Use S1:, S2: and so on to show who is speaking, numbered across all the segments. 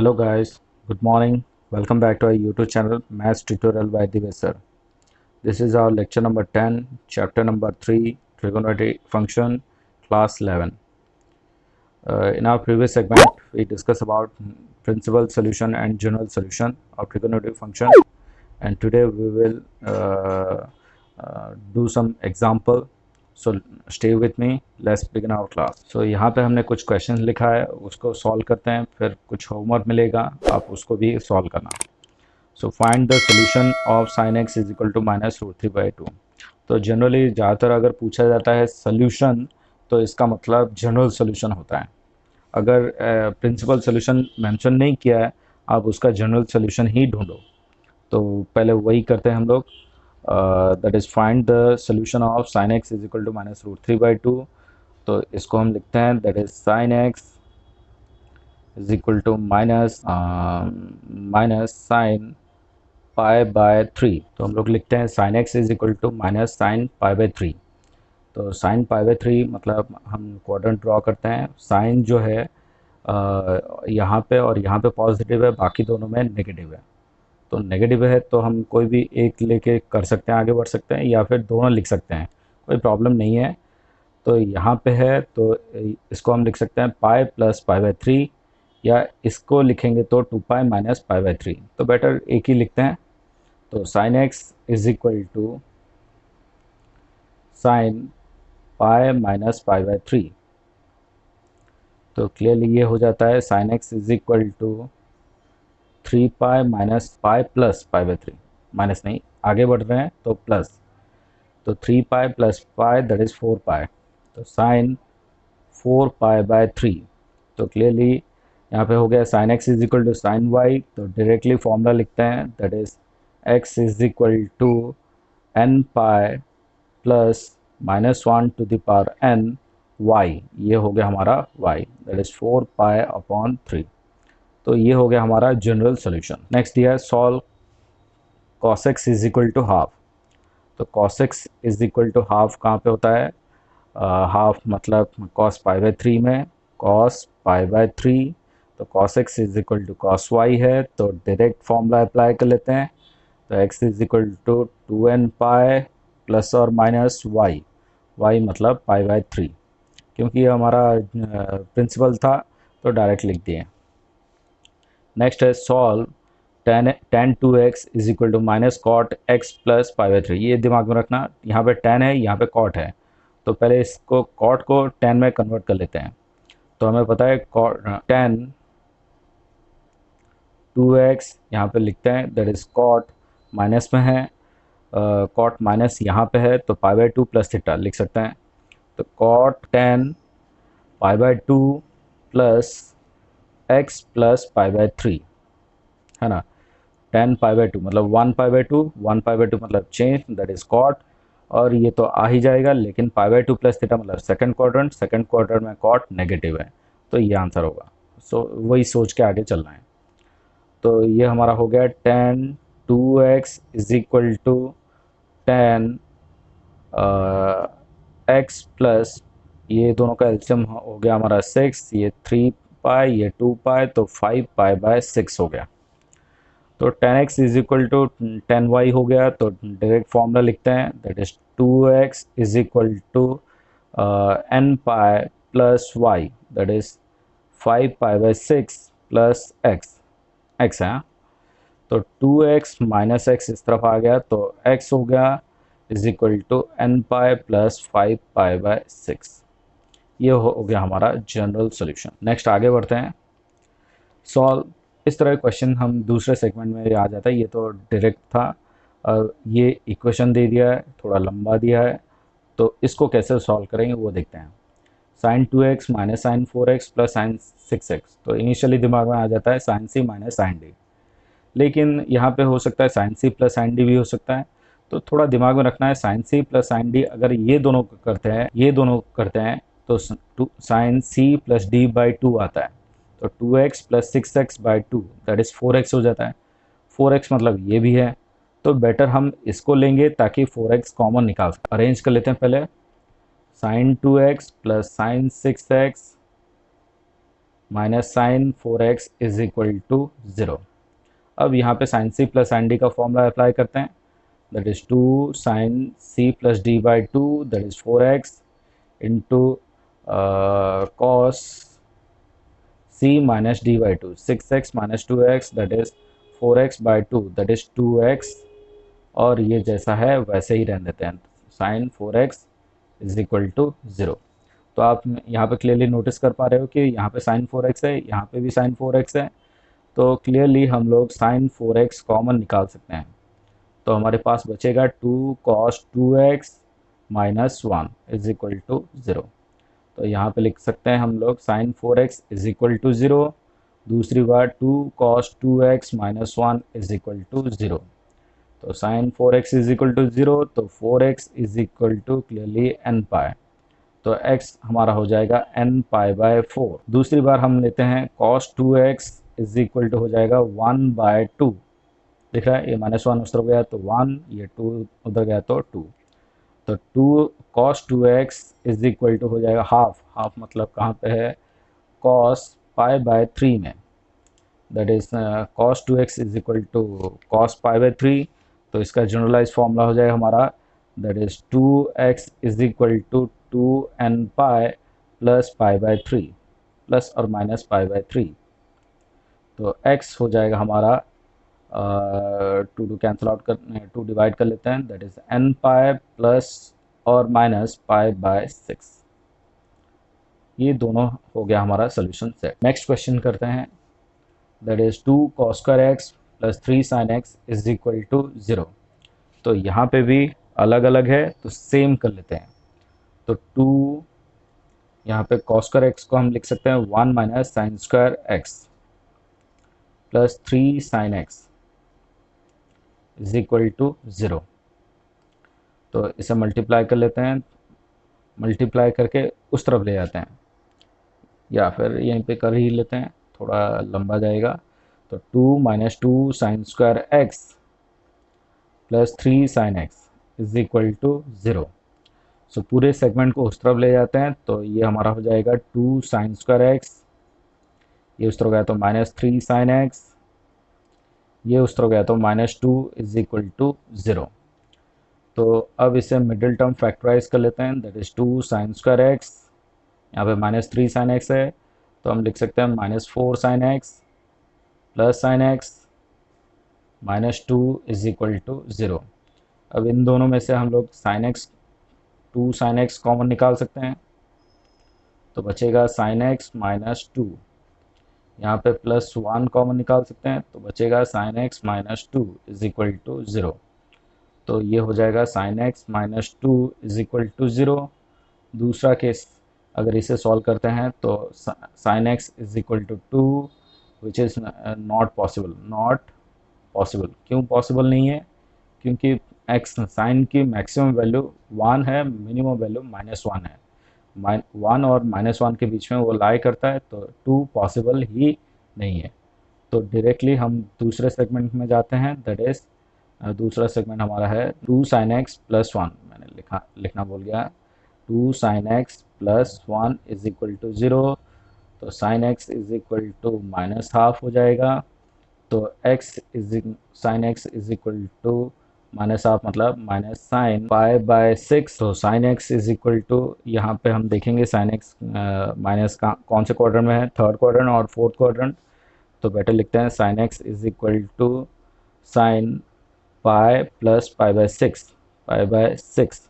S1: Hello guys, good morning. Welcome back to our YouTube channel Maths Tutorial by Divesh sir. This is our lecture number 10, chapter number 3, trigonometry function, class 11. In our previous segment, we discussed about principal solution and general solution of trigonometry function, and today we will do some example. So stay with me. Let's begin our class. So यहाँ पे हमने कुछ question लिखा है, उसको solve करते हैं, फिर कुछ होमवर्क मिलेगा, आप उसको भी सॉल्व करना. So find the solution of sine x is equal to -√3/2. तो जनरली ज़्यादातर अगर पूछा जाता है सोल्यूशन तो इसका मतलब जनरल सोल्यूशन होता है. अगर प्रिंसिपल सोल्यूशन मेंशन नहीं किया है, आप उसका जनरल सोल्यूशन ही ढूंढो. तो पहले वही करते हैं हम लोग. That is find the solution of sine x is equal to -√3/2. तो इसको हम लिखते हैं that is sine x is equal to minus sine π/3. तो हम लोग लिखते हैं sine x is equal to minus sine π/3. तो साइन π/3 मतलब हम क्वाड्रेंट ड्रॉ करते हैं. साइन जो है यहाँ पे और यहाँ पे पॉजिटिव है, बाकी दोनों में नेगेटिव है. तो नेगेटिव है तो हम कोई भी एक लेके कर सकते हैं, आगे बढ़ सकते हैं, या फिर दोनों लिख सकते हैं, कोई प्रॉब्लम नहीं है. तो यहाँ पे है तो इसको हम लिख सकते हैं पाई प्लस π/3, या इसको लिखेंगे तो 2π माइनस π/3. तो बेटर एक ही लिखते हैं. तो sine x is equal to sine pi minus π/3. तो क्लियरली ये हो जाता है sine x is equal to 3π minus pi plus π/3. Minus नहीं, आगे बढ़ रहे हैं तो प्लस. तो 3π प्लस पाई दैट इज़ 4π. तो साइन 4π/3. तो क्लियरली यहाँ पे हो गया sine x is equal to sine Y. तो डायरेक्टली फॉर्मूला लिखते हैं that is X is equal to n pi plus -1 to the power n Y. ये हो गया हमारा y, दैट इज़ 4π/3. तो ये हो गया हमारा जनरल सोल्यूशन. नेक्स्ट दिया है solve cos x is equal to half. तो cos x is equal to half कहाँ पे होता है? हाफ मतलब cos π/3 में cos π/3. तो cos x is equal to cos y है, तो डायरेक्ट फॉर्मूला अप्लाई कर लेते हैं. तो x is equal to 2n pi plus और माइनस y. y मतलब π/3. क्योंकि ये हमारा प्रिंसिपल था तो डायरेक्ट लिख दिए. नेक्स्ट है solve tan 2x is equal to minus cot x plus π/3. ये दिमाग में रखना, यहाँ पे tan है, यहाँ पे कॉट है. तो पहले इसको कॉट को tan में कन्वर्ट कर लेते हैं. तो हमें पता है tan 2x यहाँ पे लिखते हैं दैट इज कॉट, माइनस में है, कॉट माइनस यहाँ पे है तो π/2 प्लस थीटा लिख सकते हैं. तो cot tan π/2 plus x plus π/3 है ना. tan π/2 मतलब 1π/2, 1π/2 मतलब चेंज दैट इज कॉट, और ये तो आ ही जाएगा. लेकिन π/2 प्लस थीटा मतलब सेकंड क्वाड्रेंट में कॉट नेगेटिव है, तो ये आंसर होगा. सो वही सोच के आगे चलना है. तो ये हमारा हो गया tan 2x is equal to tan x plus, ये दोनों का एलसीएम हो गया हमारा 6, ये 3π, ये 2π, तो 5π/6 हो गया. तो tan x is equal to tan y हो गया. तो डायरेक्ट फॉर्मूला लिखते हैं that is 2x is equal to n pi plus y that is 5π/6 plus x है. तो 2x माइनस x इस तरफ आ गया, तो x हो गया is equal to n pi plus 5π/6. ये हो गया हमारा जनरल सोल्यूशन. नेक्स्ट आगे बढ़ते हैं. सॉल्व. इस तरह क्वेश्चन हम दूसरे सेगमेंट में आ जाता है. ये तो डायरेक्ट था. ये इक्वेशन दे दिया है, थोड़ा लंबा दिया है, तो इसको कैसे सॉल्व करेंगे वो देखते हैं. Sine 2x minus sine 4x plus sine 6x. तो इनिशियली दिमाग में आ जाता है sine c minus sine d, लेकिन यहाँ पे हो सकता है sine c plus sine d भी हो सकता है. तो थोड़ा दिमाग में रखना है sine c plus sine d, अगर ये दोनों करते हैं तो साइन c प्लस d/2 आता है. तो 2x plus 6x/2 that is 4x हो जाता है. 4x मतलब ये भी है, तो बेटर हम इसको लेंगे ताकि 4x कॉमन निकाल सकें. अरेंज कर लेते हैं पहले. Sine 2x plus sine 6x minus sine 4x is equal to 0। अब यहाँ पे sine C plus sine D का फॉर्मूला अप्लाई करते हैं, that is 2 sine C plus D by 2, that is 4x into cos c minus d by 2, 6x minus 2x that is 4x by 2 that is 2x, और ये जैसा है वैसे ही रहने देते हैं, sign 4x is equal to 0। तो आप यहाँ पे क्लियरली नोटिस कर पा रहे हो कि यहाँ पे साइन 4x है, यहाँ पे भी साइन 4x है, तो क्लियरली हम लोग साइन 4x कॉमन निकाल सकते हैं। तो हमारे पास बचेगा 2 cos 2x minus 1 is equal to 0। तो यहाँ पे लिख सकते हैं हम लोग sign 4x is equal to 0। दूसरी बार 2 cos 2x minus 1 is equal to 0। तो sign 4x is equal to 0, तो 4x is equal to clearly n pi, तो x हमारा हो जाएगा n पाई बाय 4। दूसरी बार हम लेते हैं cos 2x is equal to हो जाएगा 1 बाय 2, दिख रहा है ये माइनस 1 उधर गया तो 1, ये 2 उधर गया तो 2, तो 2 cos 2x is equal to हो जाएगा हाफ, हाफ मतलब कहाँ पे है, cos पाई बाय 3 में, that is cos 2x is equal to cos pi by 3। तो इसका जनरलाइज फॉर्मूला हो जाएगा हमारा, that is 2x is equal to 2n pi plus pi by 3 plus और माइनस पाई बाय 3। तो x हो जाएगा हमारा 2 कैंसिल आउट कर 2 डिवाइड कर लेते हैं, that is n pi plus और माइनस पाई बाय 6। ये दोनों हो गया हमारा सोल्यूशन सेट। नेक्स्ट क्वेश्चन करते हैं, that is 2 cos square x plus 3 sin x is equal to 0। तो यहाँ पे भी अलग अलग है तो सेम कर लेते हैं। तो 2 यहाँ पे cos स्क्वायर x को हम लिख सकते हैं 1 minus sine square x plus 3 sin x is equal to 0। तो इसे मल्टीप्लाई कर लेते हैं, मल्टीप्लाई करके उस तरफ ले जाते हैं, या फिर यहीं पे कर ही लेते हैं, थोड़ा लंबा जाएगा। तो 2 minus 2 sine square x plus 3 sine x is equal to 0। So पूरे सेगमेंट को उस तरफ ले जाते हैं, तो ये हमारा हो जाएगा 2 साइन स्क्वायर x, ये उस तरफ गया तो माइनस 3 साइन x, ये उस तरफ गया तो माइनस 2 इज इक्वल टू 0। तो अब इसे मिडिल टर्म फैक्टराइज कर लेते हैं, that is 2 sine square x, यहाँ पे माइनस 3 साइन x है, तो हम लिख सकते हैं minus 4 sine x plus sine x minus 2 is equal to 0। अब इन दोनों में से हम लोग sine x 2 sine x common निकाल सकते हैं, तो बचेगा साइन x माइनस 2, यहाँ पे प्लस 1 कॉमन निकाल सकते हैं, तो बचेगा sine x minus 2 is equal to 0। तो ये हो जाएगा sine x minus 2 is equal to 0। दूसरा केस अगर इसे सॉल्व करते हैं तो sine x is equal to 2 which is not possible, not possible. क्यों पॉसिबल नहीं है, क्योंकि x साइन की मैक्सिमम वैल्यू 1 है, मिनिमम वैल्यू माइनस 1 है, 1 और माइनस 1 के बीच में वो लाई करता है, तो 2 पॉसिबल ही नहीं है। तो डायरेक्टली हम दूसरे सेगमेंट में जाते हैं, दैट इज दूसरा सेगमेंट हमारा है 2 साइन x प्लस 1, मैंने लिखना भूल गया, 2 sine x plus 1 is equal to 0। तो sine x is equal to minus half हो जाएगा, तो sine x is equal to minus half मतलब माइनस साइन पाई बाय 6। तो sine x is equal to, यहाँ पे हम देखेंगे साइन x माइनस का कौन से क्वाड्रेंट में है, थर्ड क्वाड्रेंट और फोर्थ क्वाड्रेंट। तो बेटर लिखते हैं sine x is equal to sine pi plus pi by 6, pi by 6,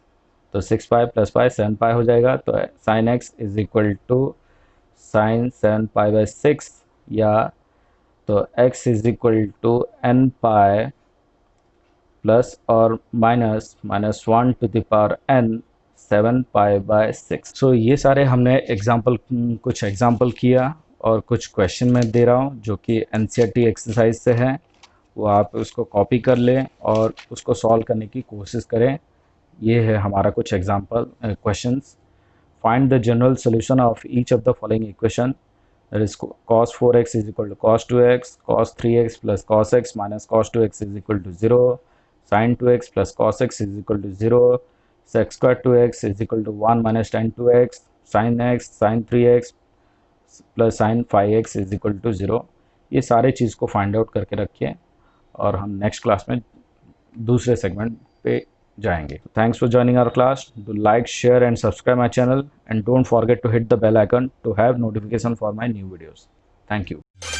S1: तो 6 पाई प्लस पाई 7 पाई हो जाएगा। तो sine x is equal to sine 7 pi by 6, या तो x is equal to n pi plus और minus 1 to the power n 7 pi by 6। So ये सारे हमने एग्जाम्पल, कुछ एग्जाम्पल किया और कुछ क्वेश्चन मैं दे रहा हूँ जो कि NCERT एक्सरसाइज से है, वो आप उसको कॉपी कर लें और उसको सॉल्व करने की कोशिश करें। ये है हमारा कुछ example questions. Find the general solution of each of the following equation, that is cos 4x is equal to cos 2x, cos 3x plus cos x minus cos 2x is equal to 0, sin 2x plus cos x is equal to 0, sec square 2x is equal to 1 minus tan 2x, sin x sin 3x plus sine five x is equal to 0, ये सारे चीज़ को find out करके रखिए और हम next class में दूसरे segment पे जाएंगे. Thanks for joining our class. Do like, share and subscribe my channel, and don't forget to hit the bell icon to have notification for my new videos. Thank you.